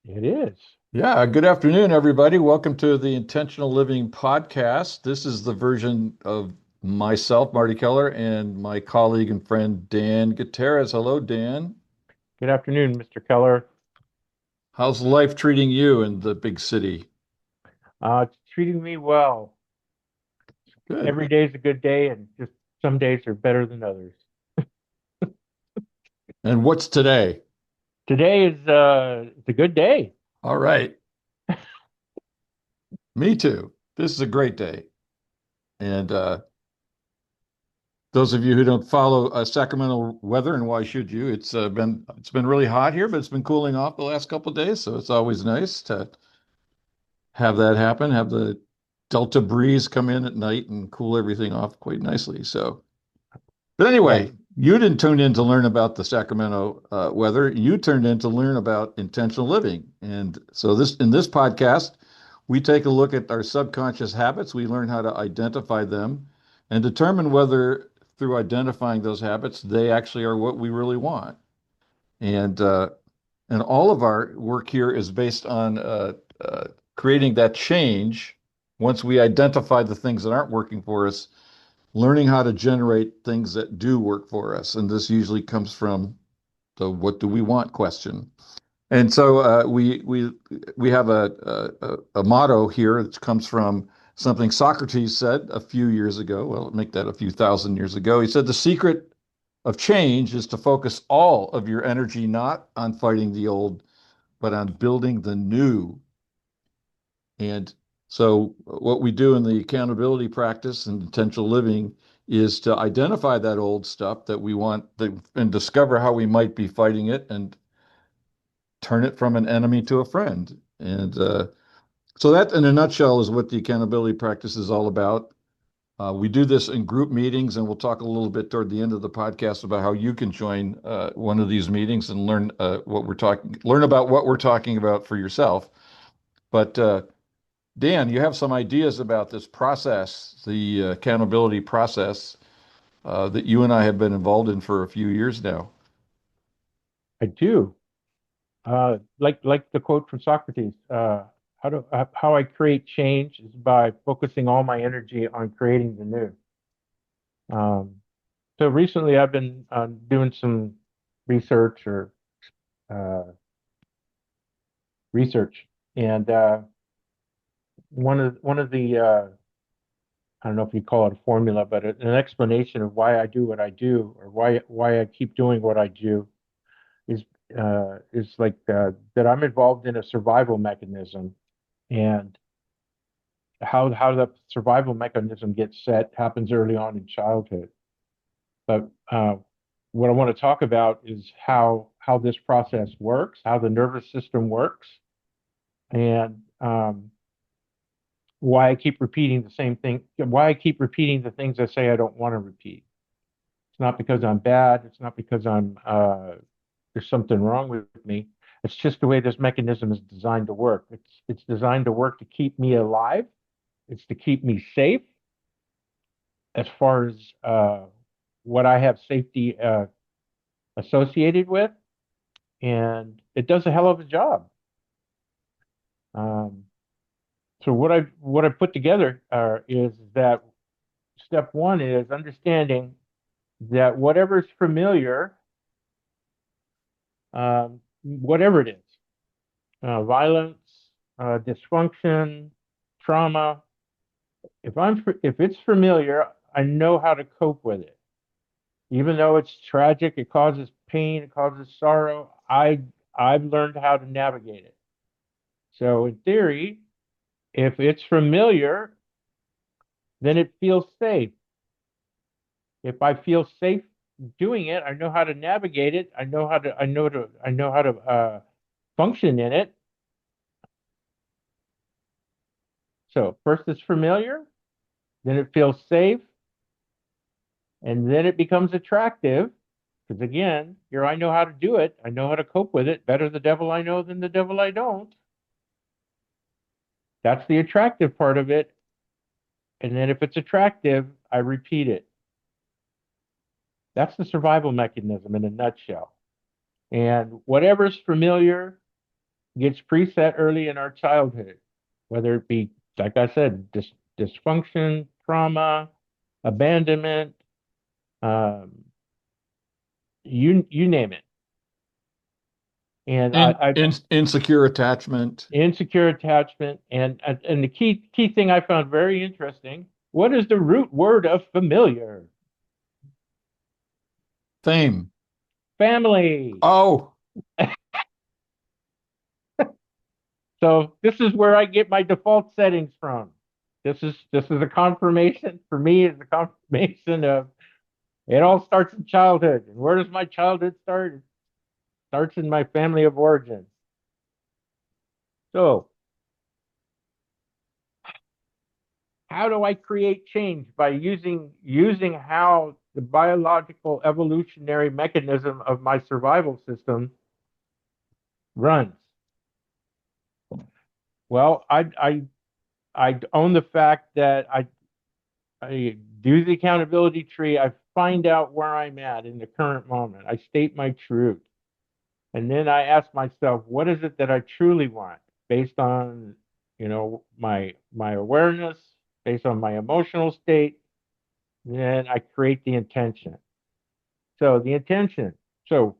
It is. Yeah, good afternoon, everybody. Welcome to the Intentional Living Podcast. This is the version of myself, Marty Keller, and my colleague and friend, Dan Gutierrez. Hello, Dan. Good afternoon, Mr. Keller. How's life treating you in the big city? It's treating me well. Good. Every day is a good day, and just some days are better than others. And what's today? Today is it's a good day. All right. Me too. This is a great day. And those of you who don't follow Sacramento weather, and why should you? It's been really hot here, but it's been cooling off the last couple of days, so it's always nice to have that happen, have the Delta breeze come in at night and cool everything off quite nicely. So, but Yeah, anyway, you didn't tune in to learn about the Sacramento weather. You turned in to learn about intentional living. And so, this in this podcast, we take a look at our subconscious habits. We learn how to identify them and determine whether, through identifying those habits, they actually are what we really want. And and all of our work here is based on creating that change. Once we identify the things that aren't working for us, learning how to generate things that do work for us. And this usually comes from the "What do we want?" question. And so we have a motto here that comes from something Socrates said a few years ago. Well, make that a few thousand years ago. He said the secret of change is to focus all of your energy not on fighting the old, but on building the new. And so, what we do in the accountability practice and intentional living is to identify that old stuff that we want and discover how we might be fighting it and turn it from an enemy to a friend. And so, that in a nutshell is what the accountability practice is all about. We do this in group meetings, and we'll talk a little bit toward the end of the podcast about how you can join one of these meetings and learn about what we're talking about for yourself. But Dan, you have some ideas about this process, the accountability process that you and I have been involved in for a few years now. I do. Like the quote from Socrates. How I create change is by focusing all my energy on creating the new. Um, so recently, I've been doing some research or uh, research, and one of the I don't know if you call it a formula, but an explanation of why I do what I do or why I keep doing what I do is like that I'm involved in a survival mechanism, and how the survival mechanism gets set happens early on in childhood. But what I want to talk about is how this process works, how the nervous system works, and why I keep repeating the same thing, why I keep repeating the things I say I don't want to repeat. It's not because I'm bad. It's not because there's something wrong with me. It's just the way this mechanism is designed to work. It's designed to work to keep me alive. It's to keep me safe as far as what I have safety associated with, and it does a hell of a job. Um, so what I put together is that step one is understanding that whatever's familiar, whatever it is, violence, dysfunction, trauma. If it's familiar, I know how to cope with it. Even though it's tragic, it causes pain, it causes sorrow. I've learned how to navigate it. So in theory, if it's familiar, then it feels safe. If I feel safe doing it, I know how to navigate it. I know how to function in it. So first it's familiar, then it feels safe, and then it becomes attractive. Because again, here I know how to do it. I know how to cope with it. Better the devil I know than the devil I don't. That's the attractive part of it. And then if it's attractive, I repeat it. That's the survival mechanism in a nutshell. And whatever's familiar, gets preset early in our childhood, whether it be, like I said, dysfunction, trauma, abandonment, um, you name it. And Insecure attachment. insecure attachment, and the key thing I found very interesting. What is the root word of familiar? Fame. Family. Oh, So this is where I get my default settings from. This is a confirmation for me. Is a confirmation of it all starts in childhood. And where does my childhood start? It starts in my family of origin. So how do I create change? By using how the biological evolutionary mechanism of my survival system runs. Well, I own the fact that I do the accountability tree. I find out where I'm at in the current moment. I state my truth. And then I ask myself, what is it that I truly want based on, my awareness, based on my emotional state. Then I create the intention. So the intention. So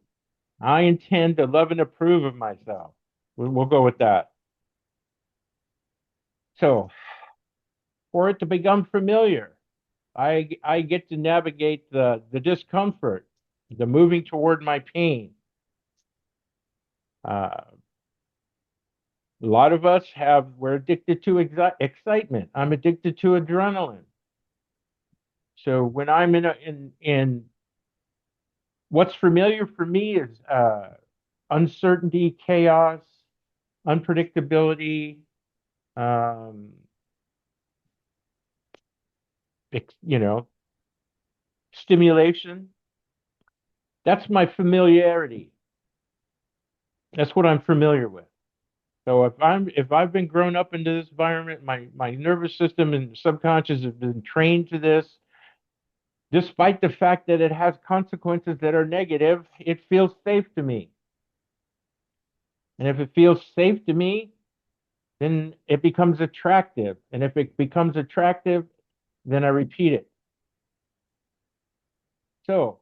I intend to love and approve of myself. We'll go with that. So for it to become familiar, I get to navigate the discomfort, the moving toward my pain. A lot of us we're addicted to excitement. I'm addicted to adrenaline. So when I'm in what's familiar for me is uncertainty, chaos, unpredictability, um, you know, stimulation. That's my familiarity. That's what I'm familiar with. So if I've been grown up into this environment, my nervous system and subconscious have been trained to this, despite the fact that it has consequences that are negative, it feels safe to me. And if it feels safe to me, then it becomes attractive. And if it becomes attractive, then I repeat it. So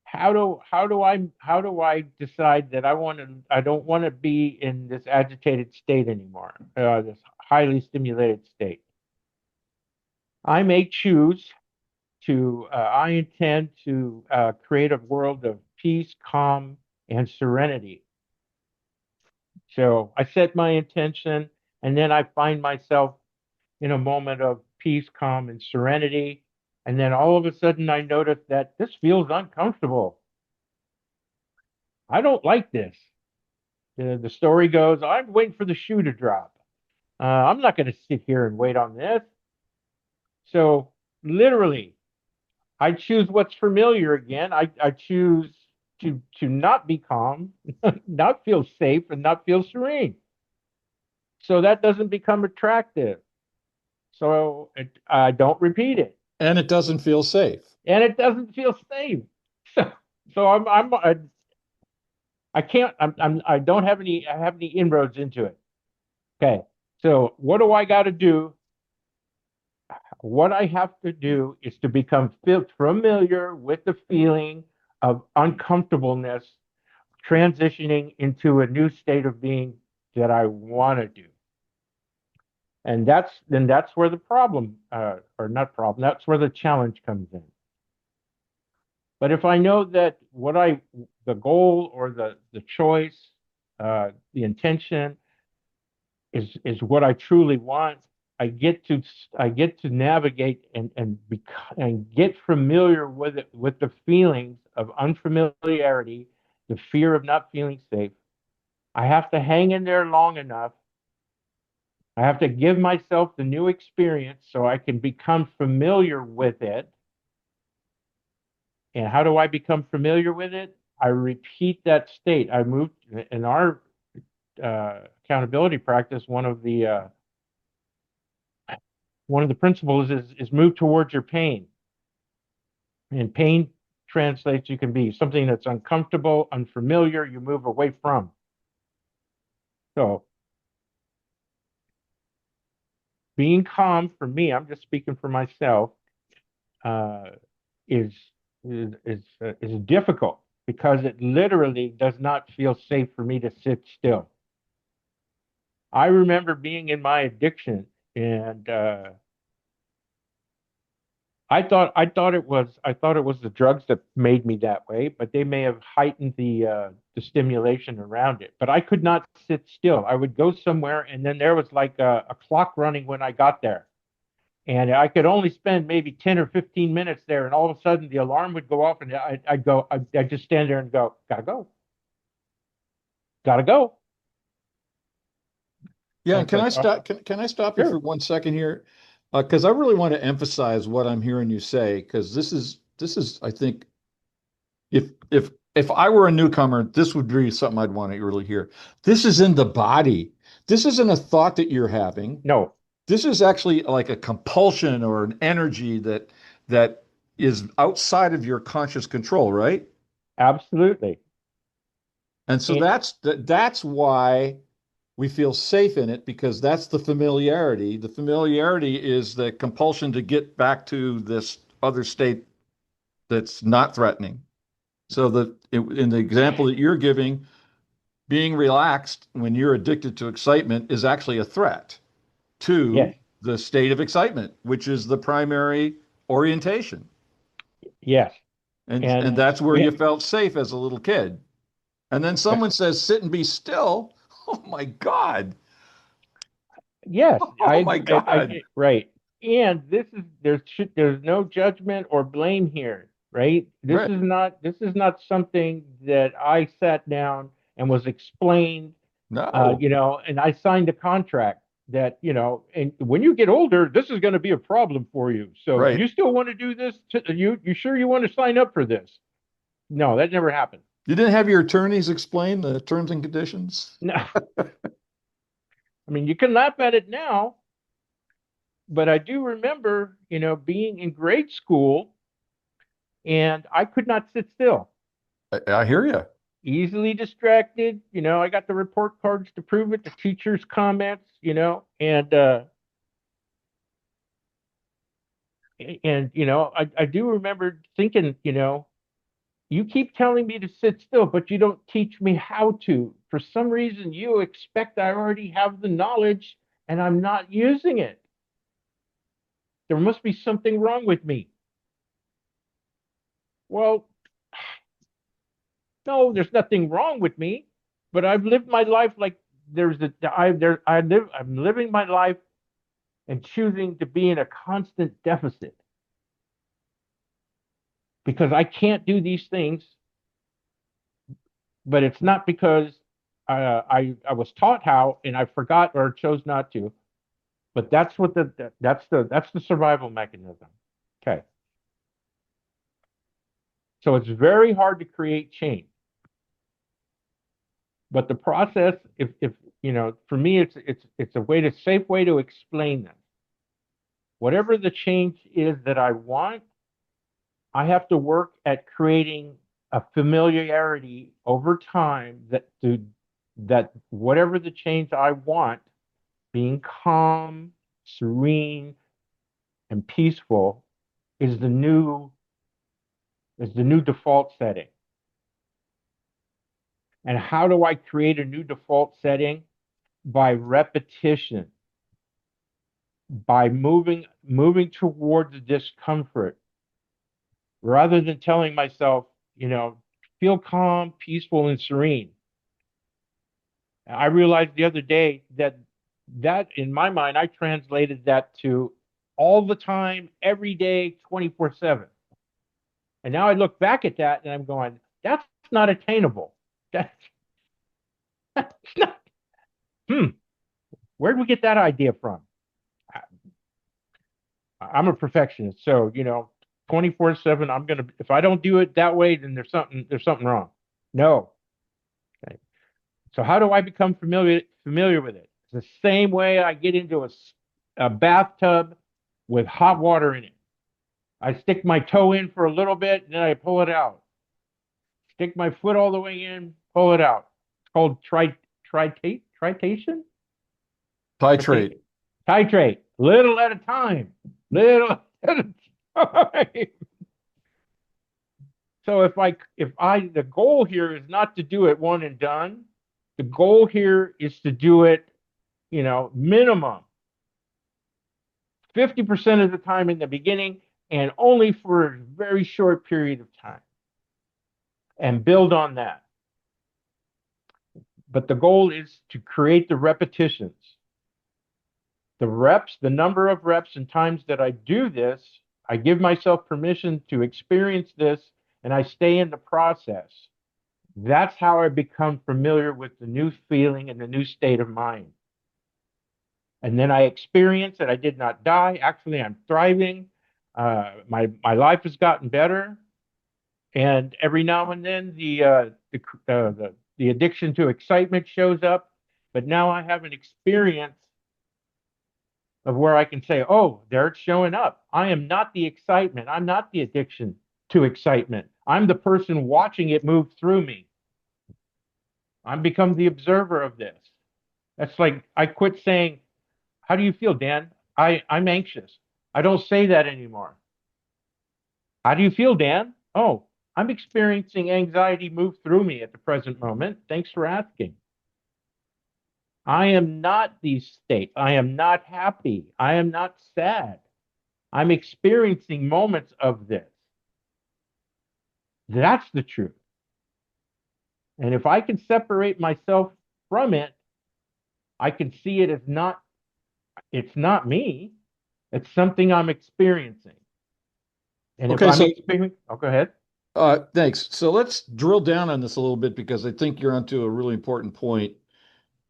how do I decide that I don't want to be in this agitated state anymore, this highly stimulated state? I may choose I intend to create a world of peace, calm, and serenity. So I set my intention, and then I find myself in a moment of peace, calm, and serenity. And then all of a sudden, I notice that this feels uncomfortable. I don't like this. The story goes, I'm waiting for the shoe to drop. I'm not going to sit here and wait on this. So, literally, I choose what's familiar again. I choose to not be calm, not feel safe, and not feel serene. So that doesn't become attractive. So I don't repeat it, and it doesn't feel safe. and it doesn't feel safe. So so I can't I don't have any inroads into it. Okay. So what do I got to do? What I have to do is to become familiar with the feeling of uncomfortableness transitioning into a new state of being that I want to do. And that's where the problem, or not problem, that's where the challenge comes in. But if I know that the goal or the choice, the intention is what I truly want, I get to I get to navigate and get familiar with it, with the feelings of unfamiliarity, the fear of not feeling safe. I have to hang in there long enough. I have to give myself the new experience so I can become familiar with it. And how do I become familiar with it? I repeat that state. I moved in our accountability practice. One of the principles is move towards your pain, and pain translates, you can be something that's uncomfortable, unfamiliar, you move away from. So being calm for me, I'm just speaking for myself, uh, is is difficult because it literally does not feel safe for me to sit still. I remember being in my addiction, and I thought it was the drugs that made me that way, but they may have heightened the stimulation around it. But I could not sit still. I would go somewhere, and then there was like a clock running when I got there. And I could only spend maybe 10 or 15 minutes there, and all of a sudden the alarm would go off, and I'd just stand there and go, gotta go, gotta go. Yeah, And and it's like, oh, can I stop you for sure, 1 second here? Because I really want to emphasize what I'm hearing you say, because this is I think if I were a newcomer, this would be something I'd want to really hear. This is in the body. This isn't a thought that you're having. no, This is actually like a compulsion or an energy that is outside of your conscious control, right? absolutely. And so And that's why we feel safe in it, because that's the familiarity. The familiarity is the compulsion to get back to this other state that's not threatening. So in the example that you're giving, being relaxed when you're addicted to excitement is actually a threat to yes, the state of excitement, which is the primary orientation. yes. And And that's where we, you felt safe as a little kid. And then someone says, sit and be still. Oh my God. yes, Oh my God. right. And there's no judgment or blame here, right? Right. This is not something that I sat down and was explained, No. and I signed a contract that, and when you get older, this is going to be a problem for you. So Right. you still want to do this? You sure you want to sign up for this? No, that never happened. You didn't have your attorneys explain the terms and conditions? No, I mean, you can laugh at it now, but I do remember, being in grade school and I could not sit still. I hear you. Easily distracted, I got the report cards to prove it, the teacher's comments, and I do remember thinking, you keep telling me to sit still, but you don't teach me how to. For some reason, you expect I already have the knowledge and I'm not using it. There must be something wrong with me. Well, no, there's nothing wrong with me, but I've lived my life like I'm living my life and choosing to be in a constant deficit because I can't do these things, but it's not because I was taught how and I forgot or chose not to. But that's what that's the survival mechanism. Okay, so it's very hard to create change, but the process, if for me, it's a safe way to explain this. Whatever the change is that I want, I have to work at creating a familiarity over time that whatever the change I want, being calm, serene, and peaceful, is the new default setting. And how do I create a new default setting? By repetition, by moving toward the discomfort, rather than telling myself, feel calm, peaceful, and serene. I realized the other day that in my mind, I translated that to all the time, every day, 24/7. And now I look back at that and I'm going, that's not attainable. That's, that's not, hmm, where did we get that idea from? I'm a perfectionist. So, 24/7, if I don't do it that way, then there's something wrong. No. Okay. So how do I become familiar with it? It's the same way I get into a bathtub with hot water in it. I stick my toe in for a little bit, and then I pull it out. Stick my foot all the way in, pull it out. It's called tritation? Titrate. Tritation. Titrate, little at a time, little at a time. So the goal here is not to do it one and done. The goal here is to do it, minimum 50% of the time in the beginning and only for a very short period of time and build on that. But the goal is to create the repetitions. The reps, the number of reps and times that I do this, I give myself permission to experience this and I stay in the process. That's how I become familiar with the new feeling and the new state of mind. And then I experience it. I did not die. Actually, I'm thriving. My life has gotten better. And every now and then the addiction to excitement shows up. But now I have an experience of where I can say, oh, there it's showing up. I am not the excitement. I'm not the addiction to excitement. I'm the person watching it move through me. I'm become the observer of this. That's like I quit saying, how do you feel, Dan? I'm anxious. I don't say that anymore. How do you feel, Dan? Oh, I'm experiencing anxiety move through me at the present moment. Thanks for asking. I am not these states. I am not happy. I am not sad. I'm experiencing moments of this. That's the truth. And if I can separate myself from it, I can see it as it's not me. It's something I'm experiencing. And if Okay, I'm so experiencing, oh, go ahead. thanks. So let's drill down on this a little bit because I think you're onto a really important point,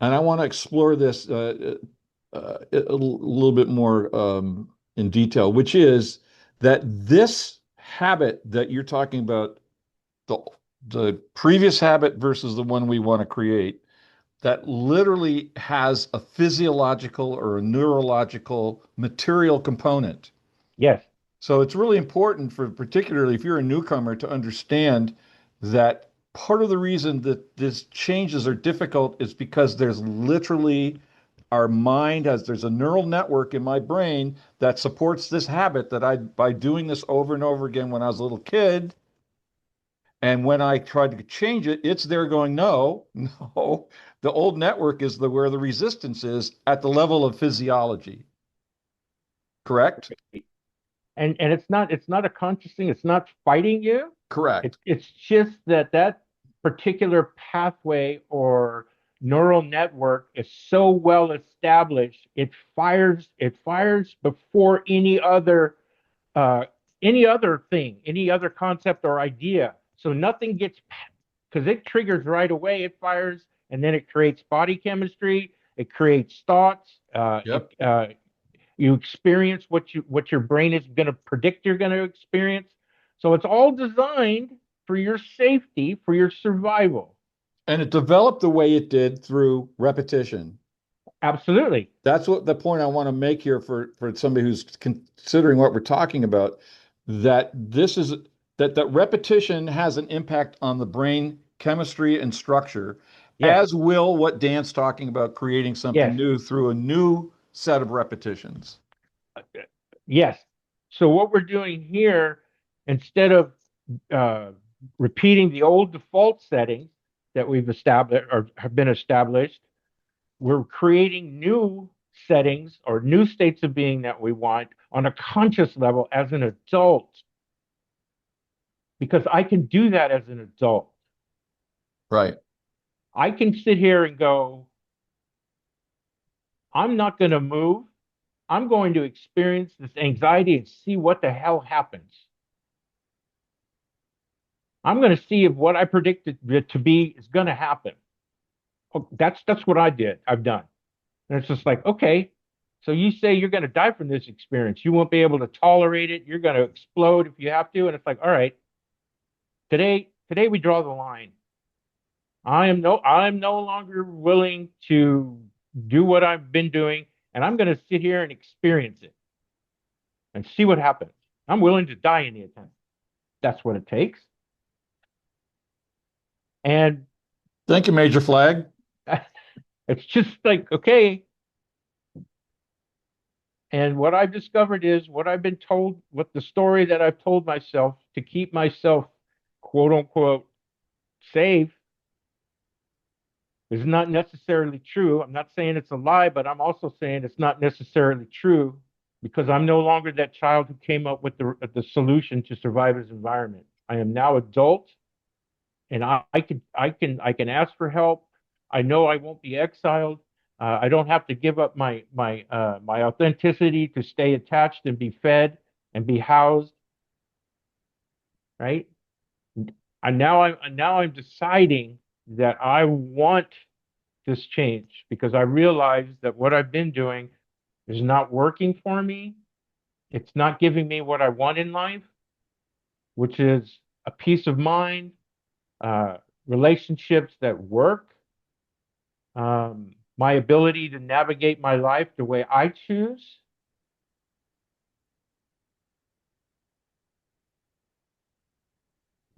and I want to explore this a little bit more in detail, which is that this habit that you're talking about, the the previous habit versus the one we want to create, that literally has a physiological or a neurological material component. Yes. So it's really important for particularly if you're a newcomer to understand that part of the reason that these changes are difficult is because there's literally our mind has there's a neural network in my brain that supports this habit that I by doing this over and over again when I was a little kid. And when I tried to change it, it's there going, no, no. The old network is where the resistance is at the level of physiology. Correct? And it's not a conscious thing. It's not fighting you. Correct. It's just that particular pathway or neural network is so well established. It fires before uh, any other thing, any other concept or idea. So nothing gets because it triggers right away. It fires and then it creates body chemistry. It creates thoughts. Yep. You experience what your brain is going to predict you're going to experience. So it's all designed for your safety, for your survival. And it developed the way it did through repetition. Absolutely. That's what the point I want to make here for somebody who's considering what we're talking about, that this is that repetition has an impact on the brain chemistry and structure, Yes. as will what Dan's talking about creating something Yes. new through a new set of repetitions. Yes. So what we're doing here, instead of uh, repeating the old default settings that we've established or have been established, we're creating new settings or new states of being that we want on a conscious level as an adult, because I can do that as an adult. Right. I can sit here and go, I'm not going to move. I'm going to experience this anxiety and see what the hell happens. I'm going to see if what I predicted it to be is going to happen. Oh, that's what I did. I've done. And it's just like, okay, so you say you're going to die from this experience. You won't be able to tolerate it. You're going to explode if you have to. And it's like, all right, today we draw the line. I'm no longer willing to do what I've been doing, and I'm going to sit here and experience it and see what happens. I'm willing to die in the attempt. That's what it takes. And Thank you, Major Flag. it's just like, okay. And what I've discovered is what I've been told, what the story that I've told myself to keep myself, quote unquote, safe is not necessarily true. I'm not saying it's a lie, but I'm also saying it's not necessarily true because I'm no longer that child who came up with the solution to survive his environment. I am now adult, and I can ask for help. I know I won't be exiled. I don't have to give up my authenticity to stay attached and be fed and be housed. Right? And now I'm deciding that I want this change because I realize that what I've been doing is not working for me. It's not giving me what I want in life, which is a peace of mind, uh, relationships that work, my ability to navigate my life the way I choose.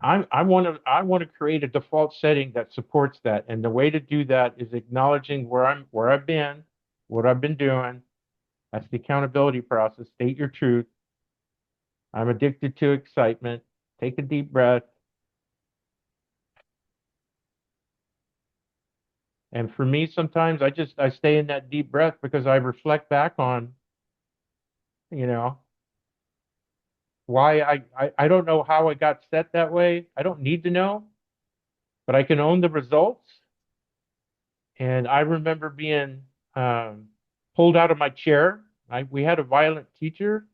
I want to create a default setting that supports that, and the way to do that is acknowledging where I've been, what I've been doing. That's the accountability process. State your truth. I'm addicted to excitement. Take a deep breath. And for me, sometimes I stay in that deep breath because I reflect back on, you know, why I don't know how I got set that way. I don't need to know, but I can own the results. And I remember being pulled out of my chair. We had a violent teacher.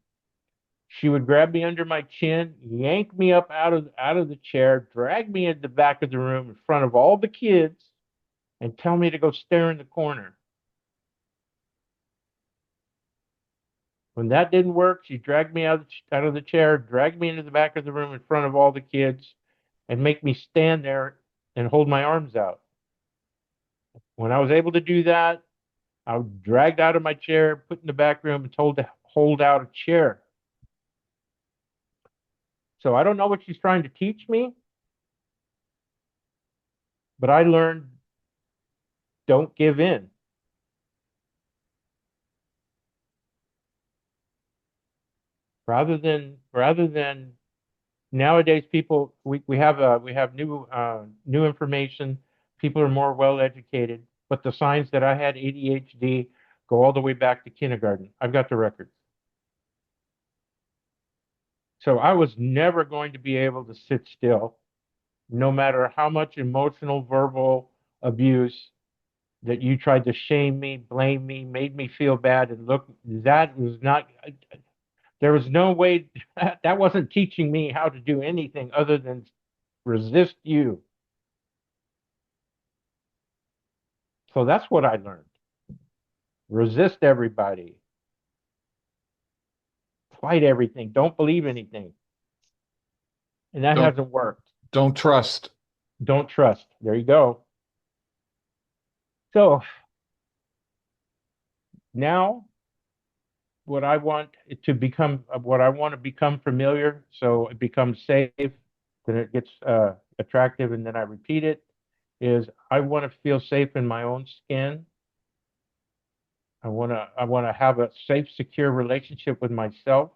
She would grab me under my chin, yank me up out of the chair, drag me in the back of the room in front of all the kids, and tell me to go stare in the corner. When that didn't work, she dragged me out of the chair, dragged me into the back of the room in front of all the kids, and make me stand there and hold my arms out. When I was able to do that, I was dragged out of my chair, put in the back room, and told to hold out a chair. So I don't know what she's trying to teach me, but I learned don't give in. Rather than nowadays people we have new information. People are more well educated, but the signs that I had ADHD go all the way back to kindergarten. I've got the records. So I was never going to be able to sit still, no matter how much emotional, verbal abuse that you tried to shame me, blame me, made me feel bad. And look, that was not, there was no way, that wasn't teaching me how to do anything other than resist you. So that's what I learned. Resist everybody, fight everything, don't believe anything. And that Don't hasn't worked. don't trust. Don't trust. There you go. So now what I want to become familiar so it becomes safe, then it gets attractive, and then I repeat it, is I want to feel safe in my own skin. I want to have a safe, secure relationship with myself.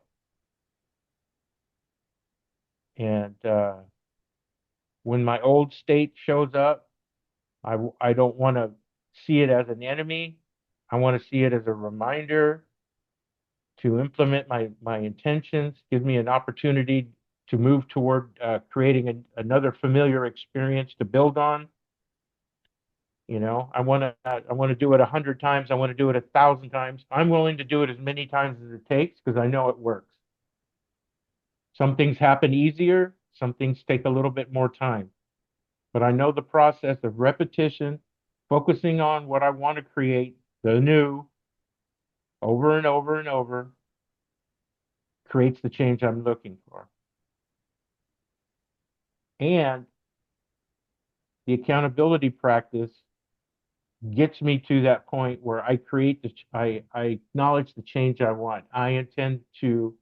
And when my old state shows up, I don't want to see it as an enemy. I want to see it as a reminder to implement my intentions, give me an opportunity to move toward creating another familiar experience to build on. I want to do it 100 times. I want to do it 1,000 times. I'm willing to do it as many times as it takes because I know it works. Some things happen easier. Some things take a little bit more time. But I know the process of repetition, focusing on what I want to create, the new, over and over and over, creates the change I'm looking for. And the accountability practice gets me to that point where I acknowledge the change I want. I intend to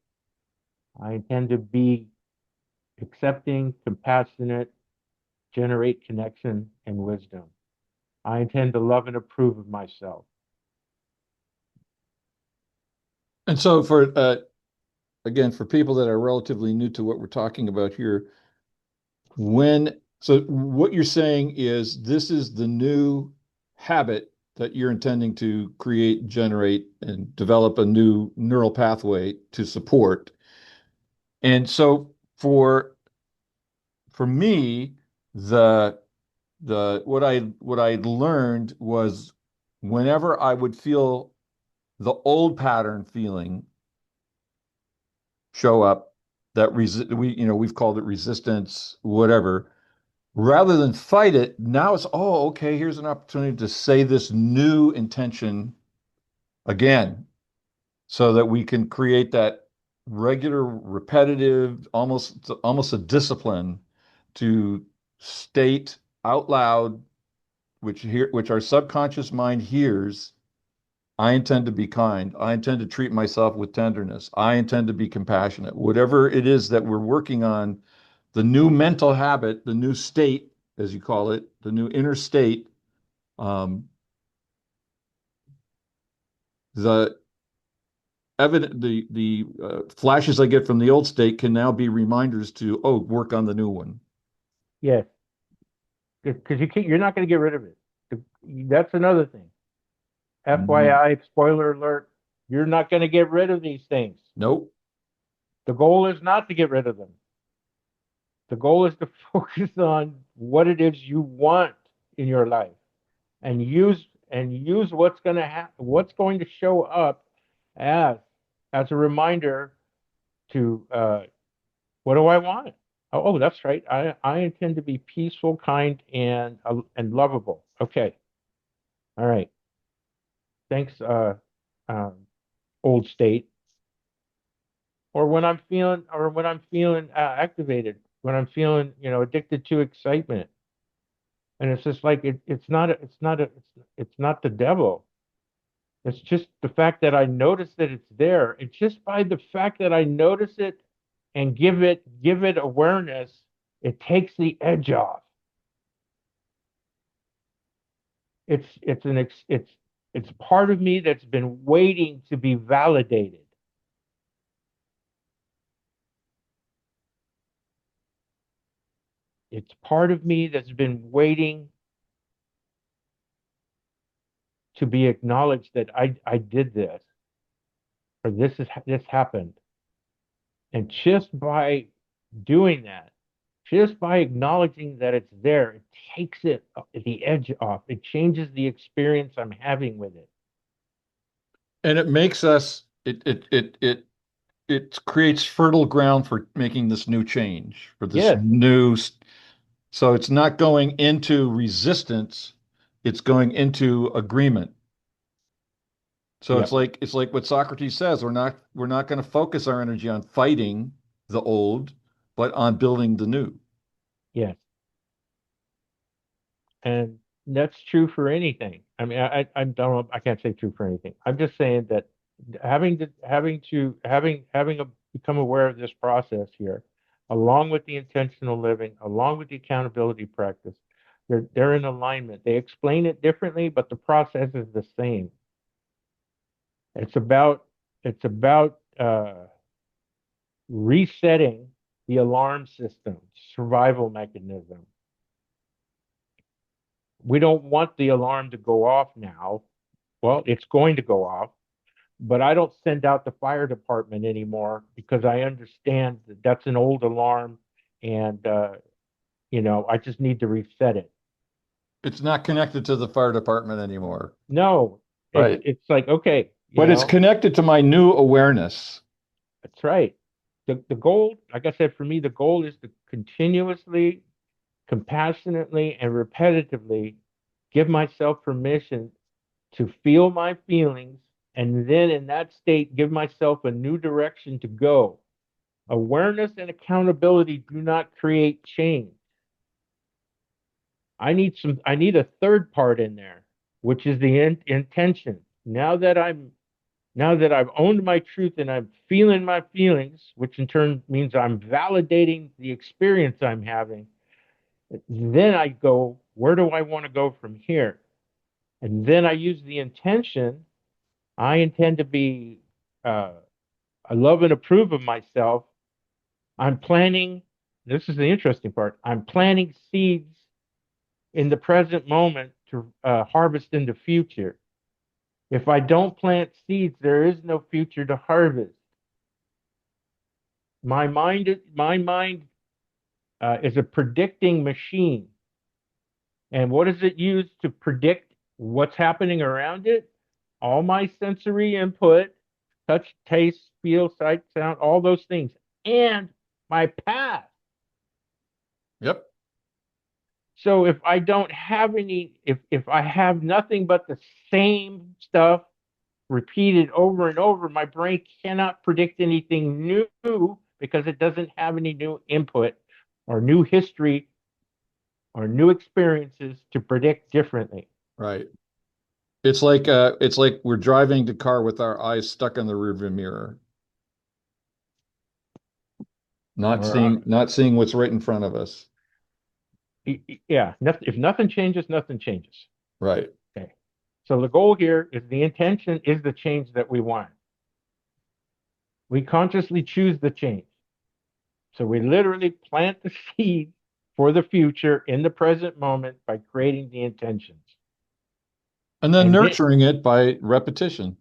I intend to be accepting, compassionate, generate connection and wisdom. I intend to love and approve of myself. And so for again, for people that are relatively new to what we're talking about here, so what you're saying is this is the new habit that you're intending to create, generate, and develop a new neural pathway to support. And so for me, the what I learned was whenever I would feel the old pattern feeling show up, that we've called it resistance, whatever, rather than fight it, now it's, oh, okay, here's an opportunity to say this new intention again so that we can create that regular, repetitive, almost a discipline to state out loud, which our subconscious mind hears. I intend to be kind. I intend to treat myself with tenderness. I intend to be compassionate. Whatever it is that we're working on, the new mental habit, the new state, as you call it, the new inner state, um, the flashes I get from the old state can now be reminders to, oh, work on the new one. Yes, because you're not going to get rid of it. That's another thing. Mhm. FYI, spoiler alert, you're not going to get rid of these things. Nope. The goal is not to get rid of them. The goal is to focus on what it is you want in your life and use what's going to show up as as a reminder to what do I want? Oh, that's right. I intend to be peaceful, kind, and lovable. Okay. All right. Thanks, um, old state. Or when I'm feeling activated, when I'm feeling, addicted to excitement, and it's just like it's not the devil. It's just the fact that I notice that it's there. And just by the fact that I notice it and give it awareness, it takes the edge off. It's part of me that's been waiting to be validated. It's part of me that's been waiting to be acknowledged that I did this, or this happened. And just by doing that, just by acknowledging that it's there, it takes the edge off. It changes the experience I'm having with it. And it makes us it creates fertile ground for making this new change, for this Yes, new. So it's not going into resistance, it's going into agreement. So yep, it's like what Socrates says, we're not going to focus our energy on fighting the old, but on building the new. yes. And that's true for anything. I mean, I don't know, I can't say true for anything. I'm just saying that having become aware of this process here, along with the intentional living, along with the accountability practice, they're in alignment. They explain it differently, but the process is the same. It's about resetting the alarm system, survival mechanism. We don't want the alarm to go off now. Well, it's going to go off, but I don't send out the fire department anymore because I understand that that's an old alarm, and I just need to reset it. It's not connected to the fire department anymore. No, it's Right. it's like, okay, But it's connected to my new awareness. that's right. The goal, like I said, for me, the goal is to continuously, compassionately, and repetitively give myself permission to feel my feelings, and then in that state, give myself a new direction to go. Awareness and accountability do not create change. I need a third part in there, which is the intention. Now that I've owned my truth and I'm feeling my feelings, which in turn means I'm validating the experience I'm having, then I go, where do I want to go from here? And then I use the intention. I intend to be, uh, I love and approve of myself. I'm planting, this is the interesting part. I'm planting seeds in the present moment to harvest in the future. If I don't plant seeds, there is no future to harvest. My mind is a predicting machine. And what does it use to predict what's happening around it? All my sensory input, touch, taste, feel, sight, sound, all those things, and my past. Yep. So if I don't have any, if I have nothing but the same stuff repeated over and over, my brain cannot predict anything new because it doesn't have any new input or new history or new experiences to predict differently. Right. It's like we're driving the car with our eyes stuck in the rearview mirror, Or not seeing what's right in front of us. yeah, if nothing changes, nothing changes. Right. Okay. So the goal here is the intention is the change that we want. We consciously choose the change. So we literally plant the seed for the future in the present moment by creating the intentions. And then And then, nurturing it by repetition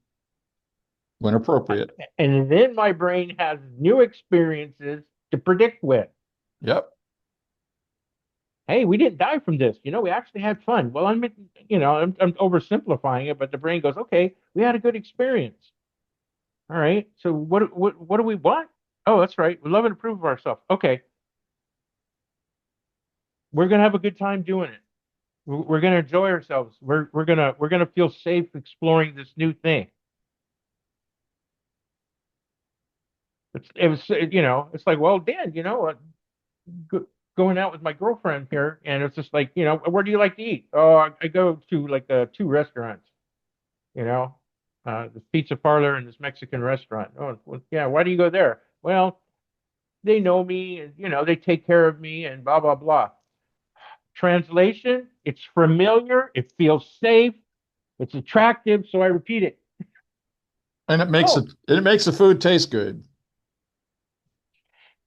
when appropriate. and then my brain has new experiences to predict with. Yep. Hey, we didn't die from this. We actually had fun. Well, I'm oversimplifying it, but the brain goes, okay, we had a good experience. All right. So what do we want? Oh, that's right. We love and approve of ourselves. Okay. We're gonna have a good time doing it. We're gonna enjoy ourselves. We're gonna feel safe exploring this new thing. It's like, well, Dan, go, going out with my girlfriend here, and it's just like, where do you like to eat? Oh, I go to like two restaurants, you know, this pizza parlor and this Mexican restaurant. Oh, well, yeah. Why do you go there? Well, they know me, and they take care of me, and blah blah blah. Translation: it's familiar, it feels safe, it's attractive, so I repeat it. And Oh, it makes the food taste good.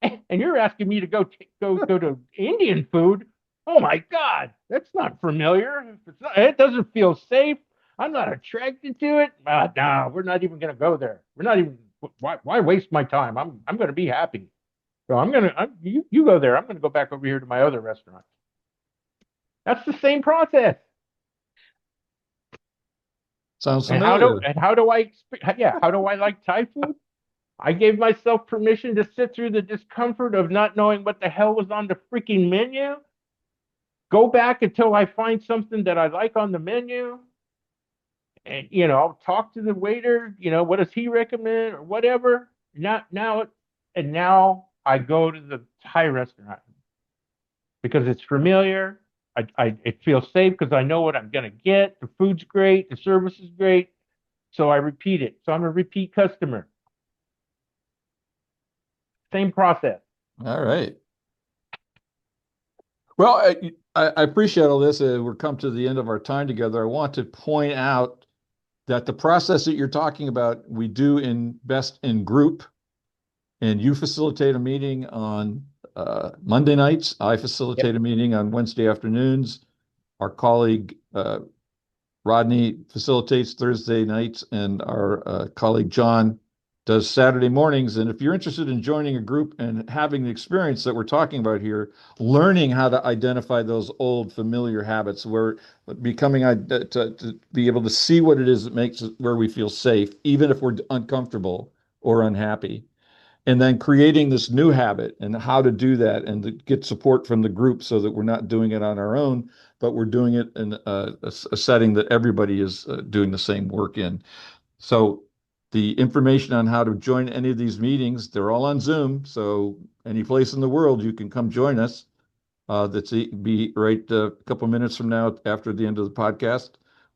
and you're asking me to go to Indian food? Oh my God, that's not familiar. It doesn't feel safe. I'm not attracted to it. No, we're not even going to go there. We're not even. Why waste my time? I'm going to be happy. So you go there. I'm going to go back over here to my other restaurant. That's the same process. Sounds And how do familiar. and how do I yeah, how do I like Thai food? I gave myself permission to sit through the discomfort of not knowing what the hell was on the freaking menu. Go back until I find something that I like on the menu, and I'll talk to the waiter. What does he recommend or whatever. Now I go to the Thai restaurant because it's familiar. It feels safe because I know what I'm gonna get. The food's great, the service is great, so I repeat it. So I'm a repeat customer. Same process. All right. Well, I appreciate all this. We're come to the end of our time together. I want to point out that the process that you're talking about, we do in best in group, and you facilitate a meeting on Monday nights. I Yep. facilitate a meeting on Wednesday afternoons. Our colleague Rodney facilitates Thursday nights, and our colleague John does Saturday mornings. And if you're interested in joining a group and having the experience that we're talking about here, learning how to identify those old familiar habits, where becoming to be able to see what it is that makes it where we feel safe, even if we're uncomfortable or unhappy, and then creating this new habit and how to do that and to get support from the group so that we're not doing it on our own, but we're doing it in a setting that everybody is doing the same work in. So the information on how to join any of these meetings, they're all on Zoom. So any place in the world, you can come join us. That's be right a couple minutes from now after the end of the podcast.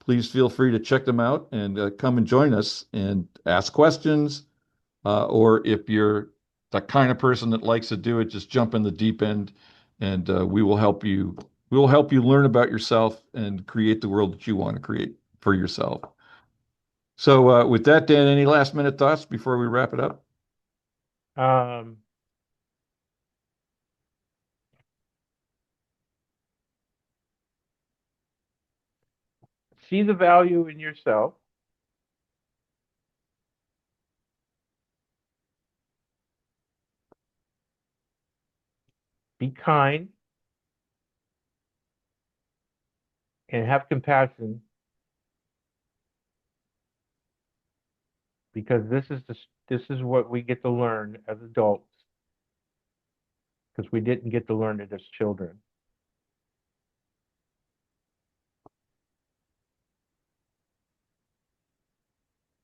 please feel free to check them out and come and join us and ask questions. Or if you're the kind of person that likes to do it, just jump in the deep end and we will help you. We will help you learn about yourself and create the world that you want to create for yourself. So with that, Dan, any last minute thoughts before we wrap it up? Um, see the value in yourself. Be kind and have compassion, because this is what we get to learn as adults, because we didn't get to learn it as children.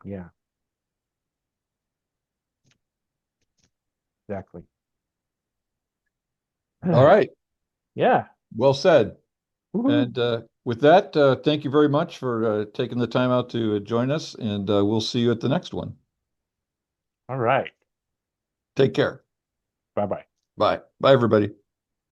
Yeah, exactly. All right. Yeah. Well said. Woohoo. And with that, thank you very much for taking the time out to join us, and we'll see you at the next one. All right. Take care. Bye bye. Bye. Bye, everybody.